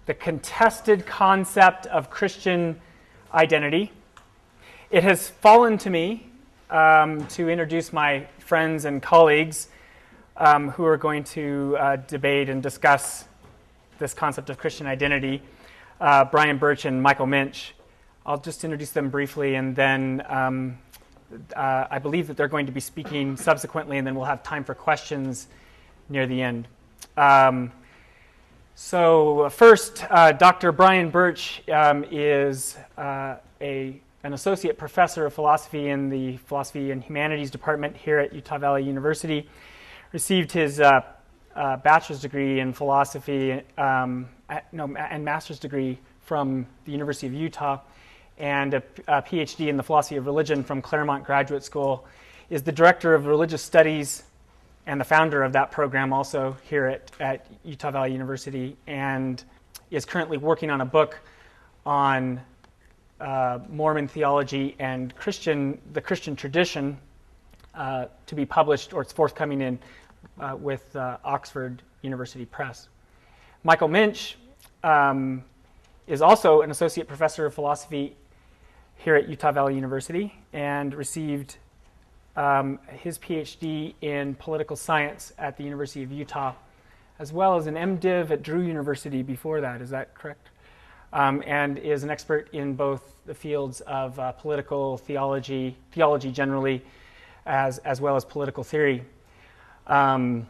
the contested concept of Christian identity. It has fallen to me to introduce my friends and colleagues who are going to debate and discuss this concept of Christian identity, Brian Birch and Michael Minch. I'll just introduce them briefly, and then I believe that they're going to be speaking subsequently, and then we'll have time for questions near the end. So first, Dr. Brian Birch is an associate professor of philosophy in the Philosophy and Humanities Department here at Utah Valley University. Received his bachelor's degree in philosophy and master's degree from the University of Utah, and a PhD in the philosophy of religion from Claremont Graduate School. Is the director of religious studies and the founder of that program also here at Utah Valley University, and is currently working on a book on Mormon theology and the Christian tradition to be published, or it's forthcoming in with Oxford University Press. Michael Minch is also an associate professor of philosophy here at Utah Valley University and received his PhD in political science at the University of Utah, as well as an MDiv at Drew University before that. Is that correct? And is an expert in both the fields of political theology generally, as well as political theory, and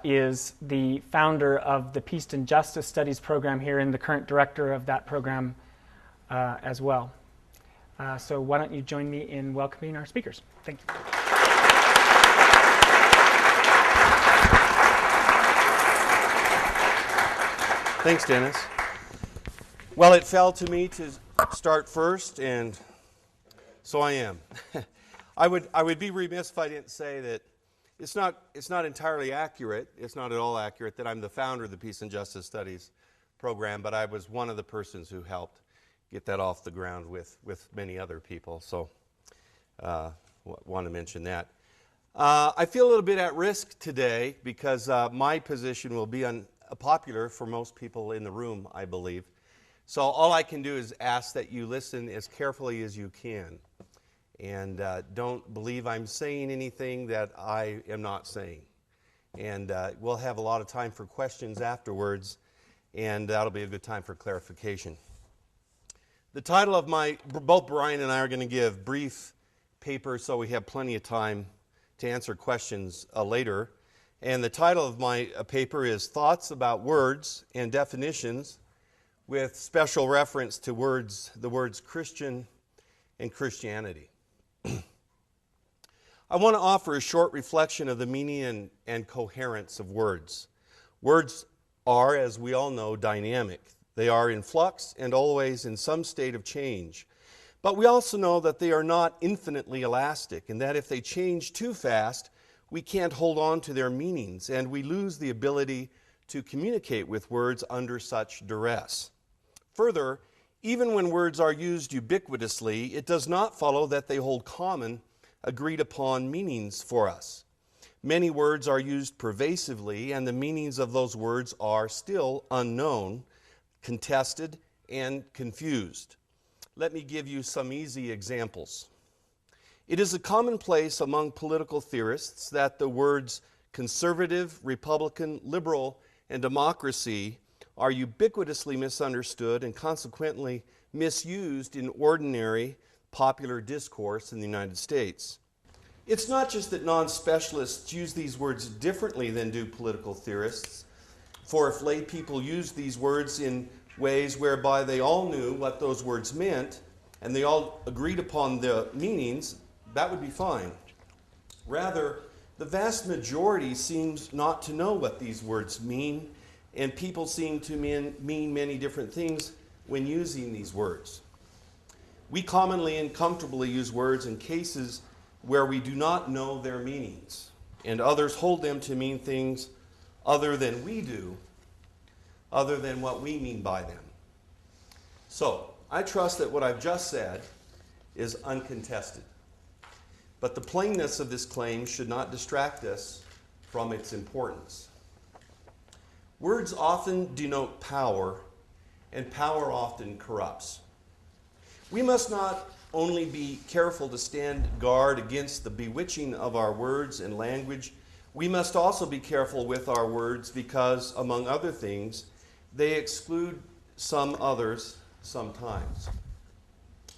is the founder of the Peace and Justice Studies program here and the current director of that program as well. So why don't you join me in welcoming our speakers? Thank you. Thanks, Dennis. Well, it fell to me to start first, and so I am. I would be remiss if I didn't say that it's not entirely accurate. It's not at all accurate that I'm the founder of the Peace and Justice Studies program, but I was one of the persons who helped get that off the ground with many other people. So want to mention that. I feel a little bit at risk today because my position will be unpopular for most people in the room, I believe. So all I can do is ask that you listen as carefully as you can. And don't believe I'm saying anything that I am not saying. And we'll have a lot of time for questions afterwards, and that'll be a good time for clarification. The title of both Brian and I are going to give brief papers, so we have plenty of time to answer questions later. And the title of my paper is Thoughts About Words and Definitions, with special reference to the words Christian and Christianity. I want to offer a short reflection of the meaning and coherence of words. Words are, as we all know, dynamic. They are in flux and always in some state of change. But we also know that they are not infinitely elastic, and that if they change too fast, we can't hold on to their meanings, and we lose the ability to communicate with words under such duress. Further, even when words are used ubiquitously, it does not follow that they hold common, agreed upon meanings for us. Many words are used pervasively, and the meanings of those words are still unknown, contested, and confused. Let me give you some easy examples. It is a commonplace among political theorists that the words conservative, Republican, liberal, and democracy are ubiquitously misunderstood and consequently misused in ordinary popular discourse in the United States. It's not just that non-specialists use these words differently than do political theorists, for if lay people used these words in ways whereby they all knew what those words meant and they all agreed upon the meanings, that would be fine. Rather, the vast majority seems not to know what these words mean, and people seem to mean many different things when using these words. We commonly and comfortably use words in cases where we do not know their meanings, and others hold them to mean things other than we do, other than what we mean by them. So, I trust that what I've just said is uncontested. But the plainness of this claim should not distract us from its importance. Words often denote power, and power often corrupts. We must not only be careful to stand guard against the bewitching of our words and language, we must also be careful with our words because, among other things, they exclude some others sometimes.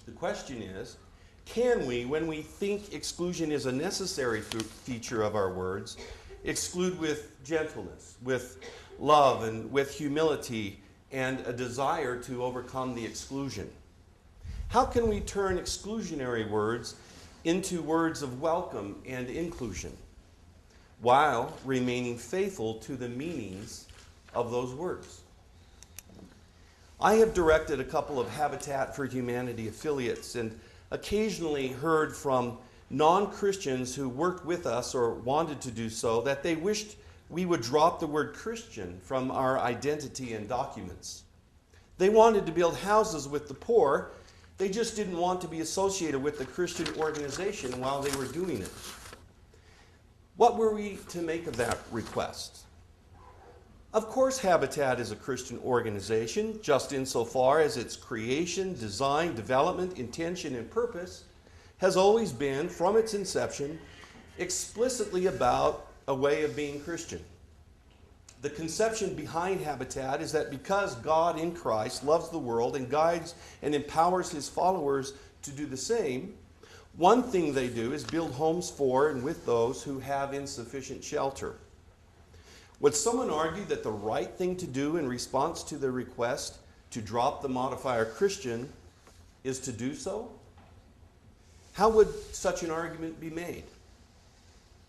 The question is, can we, when we think exclusion is a necessary feature of our words, exclude with gentleness, with love, and with humility, and a desire to overcome the exclusion? How can we turn exclusionary words into words of welcome and inclusion, while remaining faithful to the meanings of those words? I have directed a couple of Habitat for Humanity affiliates and occasionally heard from non-Christians who worked with us or wanted to do so that they wished we would drop the word Christian from our identity and documents. They wanted to build houses with the poor. They just didn't want to be associated with the Christian organization while they were doing it. What were we to make of that request? Of course, Habitat is a Christian organization, just insofar as its creation, design, development, intention, and purpose has always been, from its inception, explicitly about a way of being Christian. The conception behind Habitat is that because God in Christ loves the world and guides and empowers his followers to do the same, one thing they do is build homes for and with those who have insufficient shelter. Would someone argue that the right thing to do in response to the request to drop the modifier Christian is to do so? How would such an argument be made?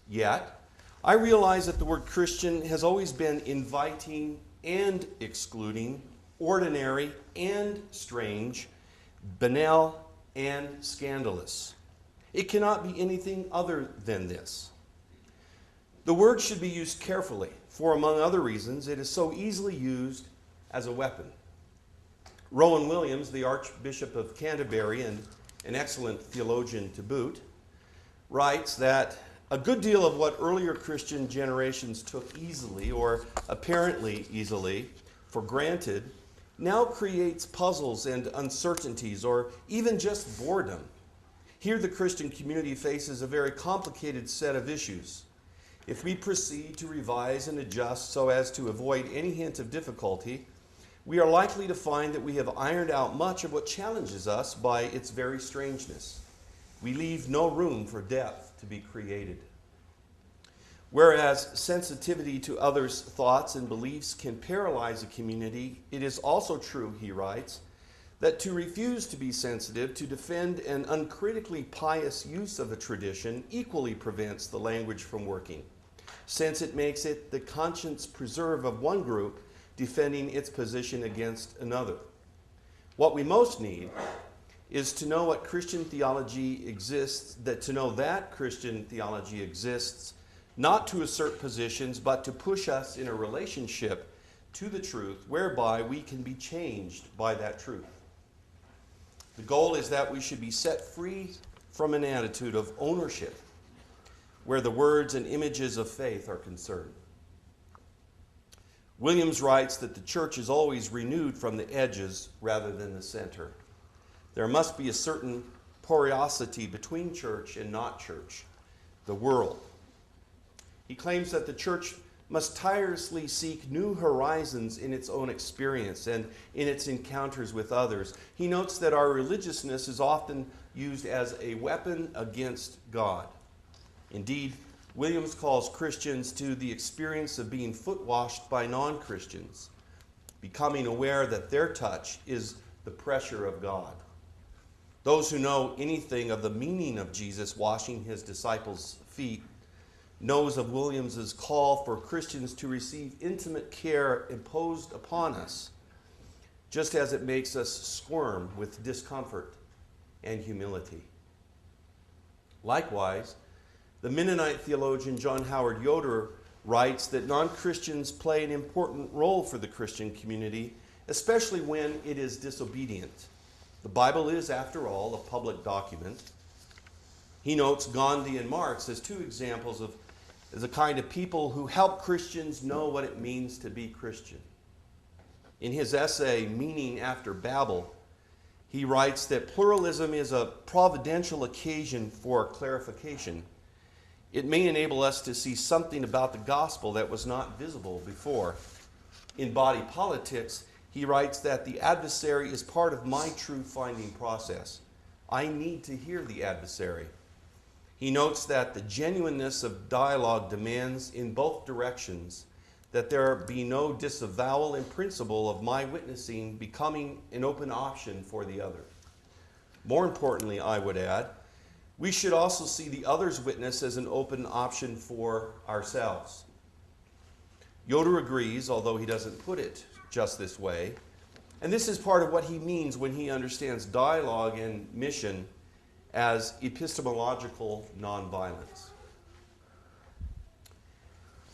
Yet, I realize that the word Christian has always been inviting and excluding, ordinary and strange, banal and scandalous. It cannot be anything other than this. The word should be used carefully, for among other reasons, it is so easily used as a weapon. Rowan Williams, the Archbishop of Canterbury and an excellent theologian to boot, writes that a good deal of what earlier Christian generations took easily, or apparently easily, for granted, now creates puzzles and uncertainties, or even just boredom. Here the Christian community faces a very complicated set of issues. If we proceed to revise and adjust so as to avoid any hint of difficulty, we are likely to find that we have ironed out much of what challenges us by its very strangeness. We leave no room for depth to be created. Whereas sensitivity to others' thoughts and beliefs can paralyze a community, it is also true, he writes, that to refuse to be sensitive, to defend an uncritically pious use of a tradition, equally prevents the language from working, since it makes it the conscience preserve of one group defending its position against another. What we most need is to know what Christian theology exists, to know that Christian theology exists, not to assert positions, but to push us in a relationship to the truth, whereby we can be changed by that truth. The goal is that we should be set free from an attitude of ownership, where the words and images of faith are concerned. Williams writes that the church is always renewed from the edges rather than the center. There must be a certain porosity between church and not church, the world. He claims that the church must tirelessly seek new horizons in its own experience and in its encounters with others. He notes that our religiousness is often used as a weapon against God. Indeed, Williams calls Christians to the experience of being foot-washed by non-Christians, becoming aware that their touch is the pressure of God. Those who know anything of the meaning of Jesus washing his disciples' feet knows of Williams's call for Christians to receive intimate care imposed upon us, just as it makes us squirm with discomfort and humility. Likewise, the Mennonite theologian John Howard Yoder writes that non-Christians play an important role for the Christian community, especially when it is disobedient. The Bible is, after all, a public document. He notes Gandhi and Marx as two examples of as a kind of people who help Christians know what it means to be Christian. In his essay, Meaning After Babel, he writes that pluralism is a providential occasion for clarification. It may enable us to see something about the gospel that was not visible before. In Body Politics, he writes that the adversary is part of my truth-finding process. I need to hear the adversary. He notes that the genuineness of dialogue demands in both directions that there be no disavowal in principle of my witnessing becoming an open option for the other. More importantly, I would add, we should also see the other's witness as an open option for ourselves. Yoder agrees, although he doesn't put it just this way, and this is part of what he means when he understands dialogue and mission as epistemological nonviolence.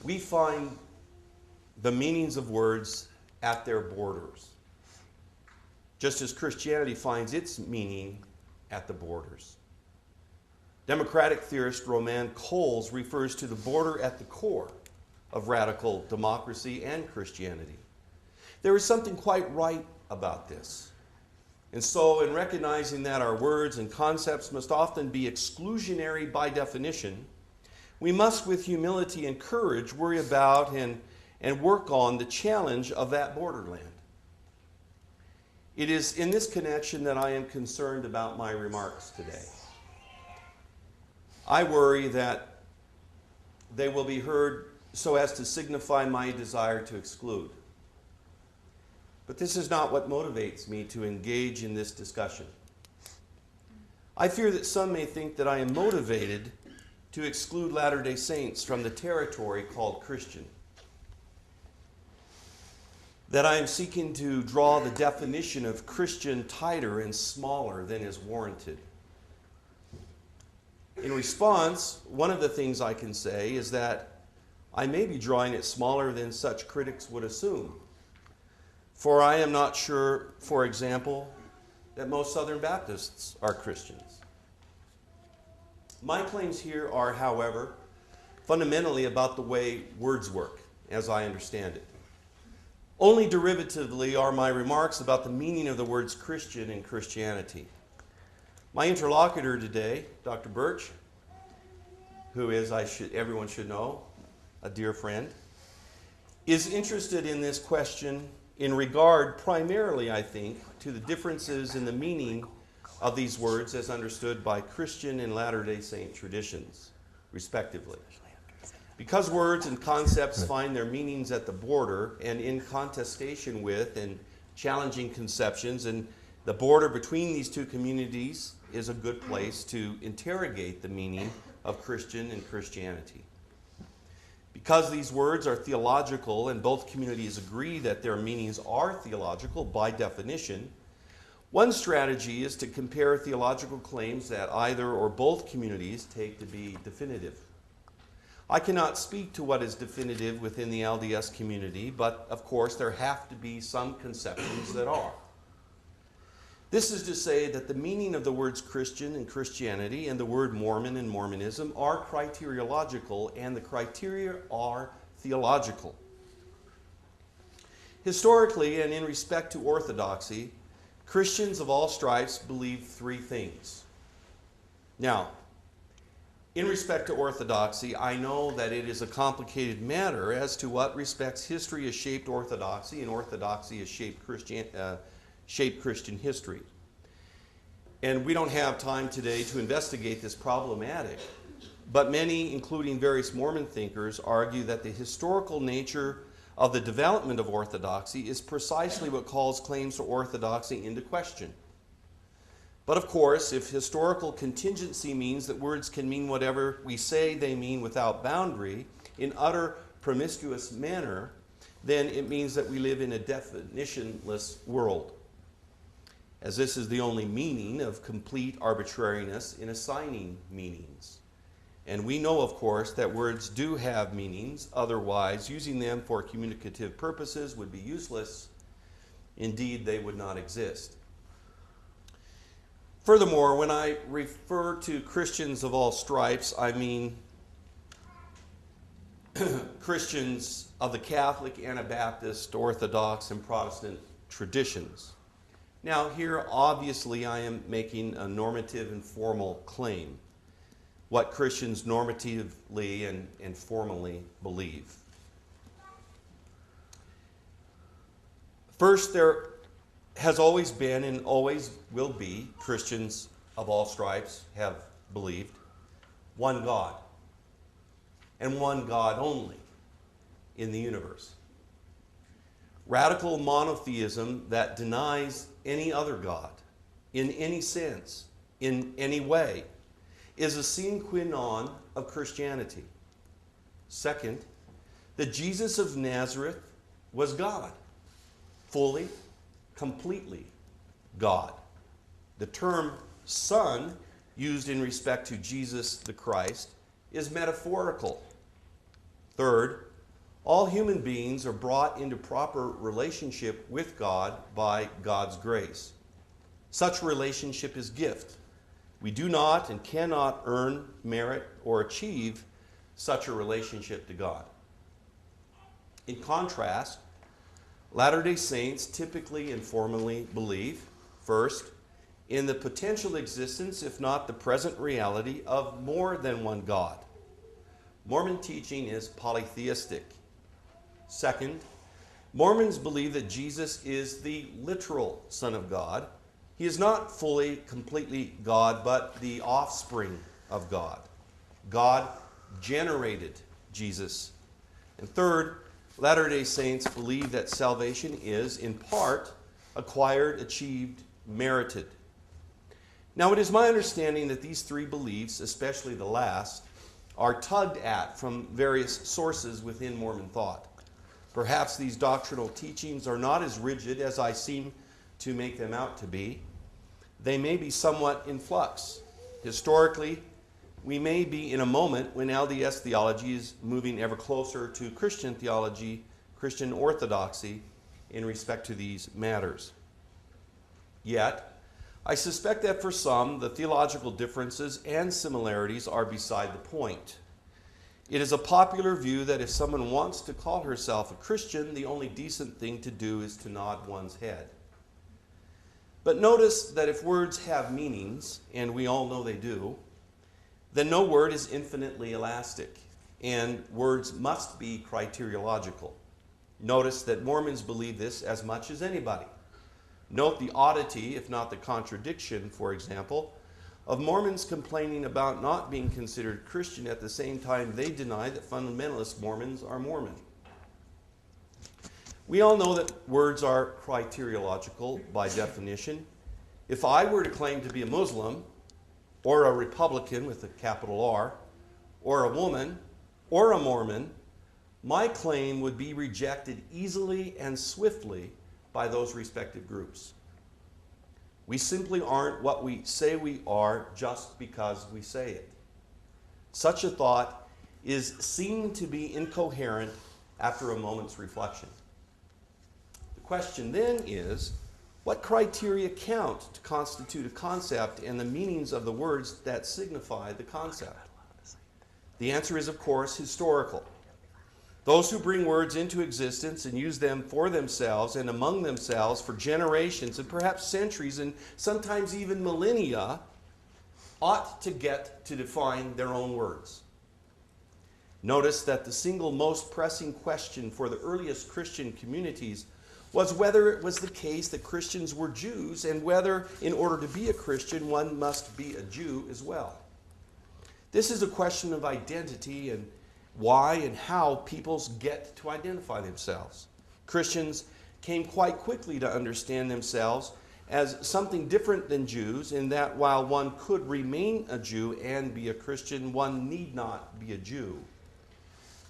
We find the meanings of words at their borders, just as Christianity finds its meaning at the borders. Democratic theorist Romain Coles refers to the border at the core of radical democracy and Christianity. There is something quite right about this. And so, in recognizing that our words and concepts must often be exclusionary by definition, we must, with humility and courage, worry about and work on the challenge of that borderland. It is in this connection that I am concerned about my remarks today. I worry that they will be heard so as to signify my desire to exclude. But this is not what motivates me to engage in this discussion. I fear that some may think that I am motivated to exclude Latter-day Saints from the territory called Christian, that I am seeking to draw the definition of Christian tighter and smaller than is warranted. In response, one of the things I can say is that I may be drawing it smaller than such critics would assume. For I am not sure, for example, that most Southern Baptists are Christians. My claims here are, however, fundamentally about the way words work, as I understand it. Only derivatively are my remarks about the meaning of the words Christian and Christianity. My interlocutor today, Dr. Birch, who is, everyone should know, a dear friend, is interested in this question in regard primarily, I think, to the differences in the meaning of these words as understood by Christian and Latter-day Saint traditions, respectively. Because words and concepts find their meanings at the border and in contestation with and challenging conceptions, and the border between these two communities is a good place to interrogate the meaning of Christian and Christianity. Because these words are theological and both communities agree that their meanings are theological by definition, one strategy is to compare theological claims that either or both communities take to be definitive. I cannot speak to what is definitive within the LDS community, but of course there have to be some conceptions that are. This is to say that the meaning of the words Christian and Christianity and the word Mormon and Mormonism are criteriological, and the criteria are theological. Historically, and in respect to orthodoxy, Christians of all stripes believe three things. Now, in respect to orthodoxy, I know that it is a complicated matter as to what respects history has shaped orthodoxy, and orthodoxy has shaped Christian history. And we don't have time today to investigate this problematic, but many, including various Mormon thinkers, argue that the historical nature of the development of orthodoxy is precisely what calls claims to orthodoxy into question. But of course, if historical contingency means that words can mean whatever we say they mean without boundary, in utter promiscuous manner, then it means that we live in a definitionless world, as this is the only meaning of complete arbitrariness in assigning meanings. And we know, of course, that words do have meanings, otherwise using them for communicative purposes would be useless. Indeed, they would not exist. Furthermore, when I refer to Christians of all stripes, I mean Christians of the Catholic, Anabaptist, Orthodox, and Protestant traditions. Now, here, obviously, I am making a normative and formal claim. What Christians normatively and formally believe. First, there has always been and always will be, Christians of all stripes have believed, one God, and one God only in the universe. Radical monotheism that denies any other God, in any sense, in any way, is a sine qua non of Christianity. Second, that Jesus of Nazareth was God, fully, completely God. The term Son, used in respect to Jesus the Christ, is metaphorical. Third, all human beings are brought into proper relationship with God by God's grace. Such relationship is gift. We do not and cannot earn, merit, or achieve such a relationship to God. In contrast, Latter-day Saints typically and formally believe, first, in the potential existence, if not the present reality, of more than one God. Mormon teaching is polytheistic. Second, Mormons believe that Jesus is the literal Son of God. He is not fully, completely God, but the offspring of God. God generated Jesus. And third, Latter-day Saints believe that salvation is, in part, acquired, achieved, merited. Now, it is my understanding that these three beliefs, especially the last, are tugged at from various sources within Mormon thought. Perhaps these doctrinal teachings are not as rigid as I seem to make them out to be. They may be somewhat in flux. Historically, we may be in a moment when LDS theology is moving ever closer to Christian theology, Christian orthodoxy, in respect to these matters. Yet, I suspect that for some, the theological differences and similarities are beside the point. It is a popular view that if someone wants to call herself a Christian, the only decent thing to do is to nod one's head. But notice that if words have meanings, and we all know they do, then no word is infinitely elastic, and words must be criteriological. Notice that Mormons believe this as much as anybody. Note the oddity, if not the contradiction, for example, of Mormons complaining about not being considered Christian at the same time they deny that fundamentalist Mormons are Mormon. We all know that words are criteriological by definition. If I were to claim to be a Muslim, or a Republican with a capital R, or a woman, or a Mormon, my claim would be rejected easily and swiftly by those respective groups. We simply aren't what we say we are just because we say it. Such a thought is seen to be incoherent after a moment's reflection. The question then is, what criteria count to constitute a concept and the meanings of the words that signify the concept? The answer is, of course, historical. Those who bring words into existence and use them for themselves and among themselves for generations and perhaps centuries and sometimes even millennia ought to get to define their own words. Notice that the single most pressing question for the earliest Christian communities was whether it was the case that Christians were Jews and whether, in order to be a Christian, one must be a Jew as well. This is a question of identity and why and how peoples get to identify themselves. Christians came quite quickly to understand themselves as something different than Jews, in that while one could remain a Jew and be a Christian, one need not be a Jew.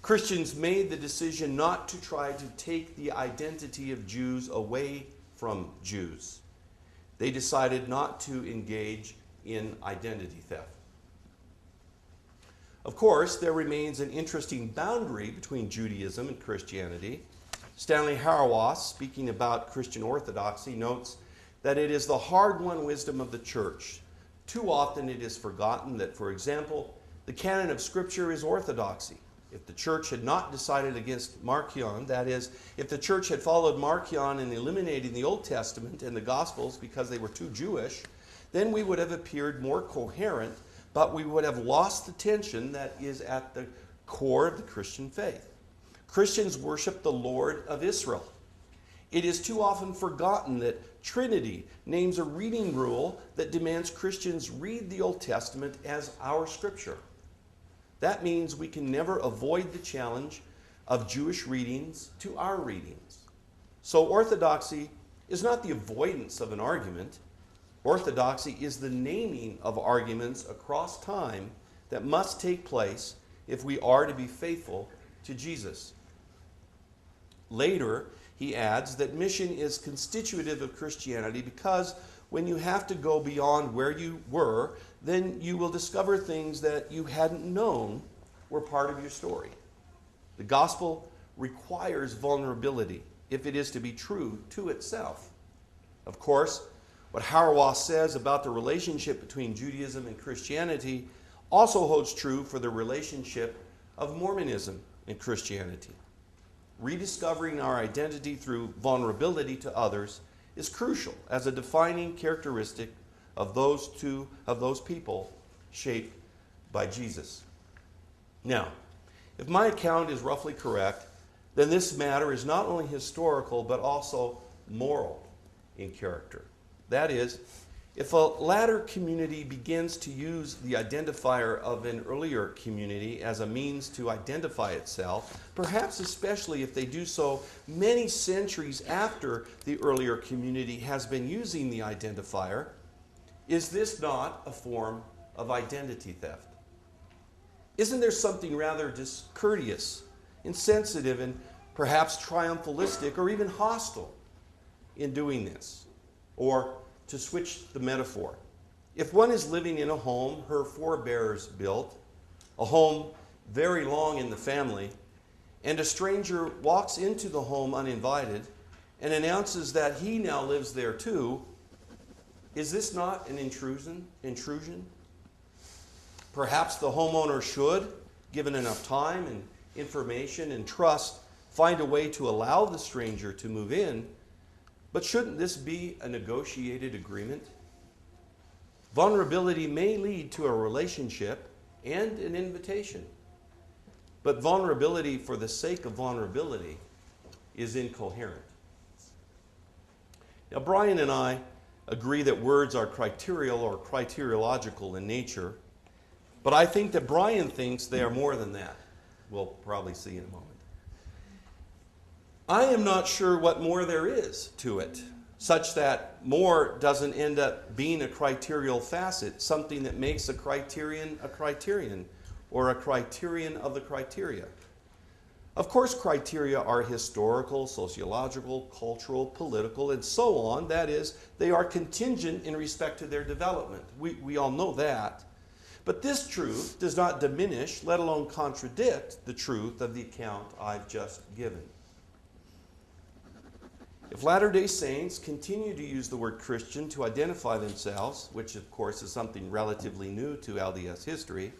Christians made the decision not to try to take the identity of Jews away from Jews. They decided not to engage in identity theft. Of course, there remains an interesting boundary between Judaism and Christianity. Stanley Hauerwas, speaking about Christian orthodoxy, notes that it is the hard-won wisdom of the church. Too often it is forgotten that, for example, the canon of Scripture is orthodoxy. If the church had not decided against Marcion, that is, if the church had followed Marcion in eliminating the Old Testament and the Gospels because they were too Jewish, then we would have appeared more coherent, but we would have lost the tension that is at the core of the Christian faith. Christians worship the Lord of Israel. It is too often forgotten that Trinity names a reading rule that demands Christians read the Old Testament as our scripture. That means we can never avoid the challenge of Jewish readings to our readings. So orthodoxy is not the avoidance of an argument. Orthodoxy is the naming of arguments across time that must take place if we are to be faithful to Jesus. Later, he adds that mission is constitutive of Christianity because when you have to go beyond where you were, then you will discover things that you hadn't known were part of your story. The gospel requires vulnerability if it is to be true to itself. Of course, what Hauerwas says about the relationship between Judaism and Christianity also holds true for the relationship of Mormonism and Christianity. Rediscovering our identity through vulnerability to others is crucial as a defining characteristic of those people shaped by Jesus. Now, if my account is roughly correct, then this matter is not only historical but also moral in character. That is, if a latter community begins to use the identifier of an earlier community as a means to identify itself, perhaps especially if they do so many centuries after the earlier community has been using the identifier, is this not a form of identity theft? Isn't there something rather discourteous, insensitive, and perhaps triumphalistic or even hostile in doing this? Or, to switch the metaphor, if one is living in a home her forebears built, a home very long in the family, and a stranger walks into the home uninvited and announces that he now lives there too, is this not an intrusion? Perhaps the homeowner should, given enough time and information and trust, find a way to allow the stranger to move in. But shouldn't this be a negotiated agreement? Vulnerability may lead to a relationship and an invitation. But vulnerability for the sake of vulnerability is incoherent. Now, Brian and I agree that words are criterial or criteriological in nature, but I think that Brian thinks they are more than that. We'll probably see in a moment. I am not sure what more there is to it, such that more doesn't end up being a criterial facet, something that makes a criterion, or a criterion of the criteria. Of course, criteria are historical, sociological, cultural, political, and so on. That is, they are contingent in respect to their development. We all know that. But this truth does not diminish, let alone contradict, the truth of the account I've just given. If Latter-day Saints continue to use the word Christian to identify themselves, which of course is something relatively new to LDS history,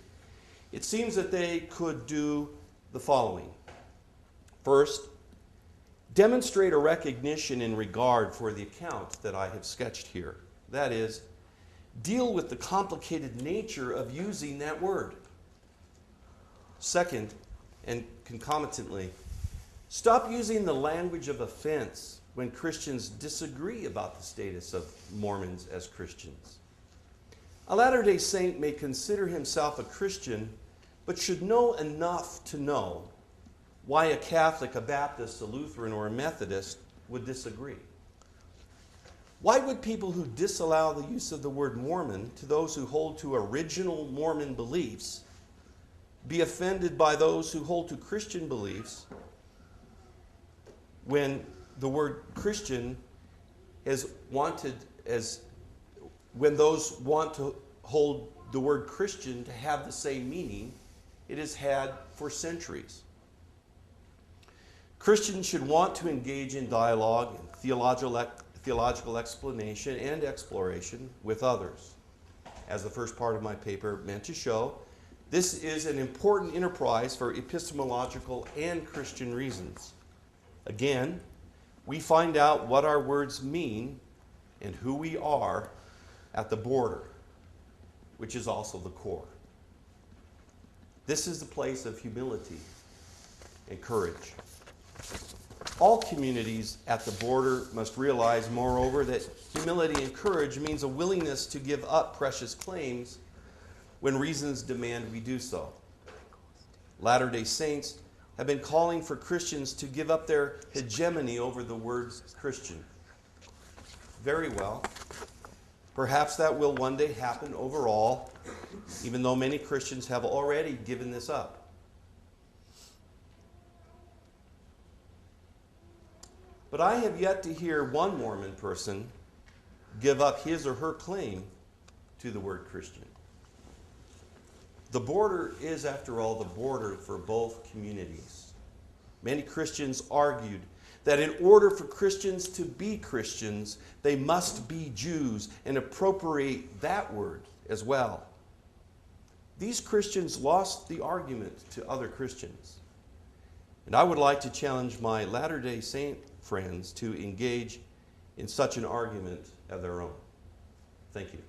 it seems that they could do the following. First, demonstrate a recognition and regard for the account that I have sketched here. That is, deal with the complicated nature of using that word. Second, and concomitantly, stop using the language of offense when Christians disagree about the status of Mormons as Christians. A Latter-day Saint may consider himself a Christian, but should know enough to know why a Catholic, a Baptist, a Lutheran, or a Methodist would disagree. Why would people who disallow the use of the word Mormon to those who hold to original Mormon beliefs be offended by those who hold to Christian beliefs when the word Christian when those want to hold the word Christian to have the same meaning it has had for centuries? Christians should want to engage in dialogue and theological explanation and exploration with others. As the first part of my paper meant to show, This is an important enterprise for epistemological and Christian reasons. Again, we find out what our words mean and who we are at the border, which is also the core. This is the place of humility and courage. All communities at the border must realize, moreover, that humility and courage means a willingness to give up precious claims when reasons demand we do so. Latter-day Saints have been calling for Christians to give up their hegemony over the word Christian. Very well. Perhaps that will one day happen overall, even though many Christians have already given this up. But I have yet to hear one Mormon person give up his or her claim to the word Christian. The border is, after all, the border for both communities. Many Christians argued that in order for Christians to be Christians, they must be Jews and appropriate that word as well. These Christians lost the argument to other Christians. And I would like to challenge my Latter-day Saint friends to engage in such an argument of their own. Thank you.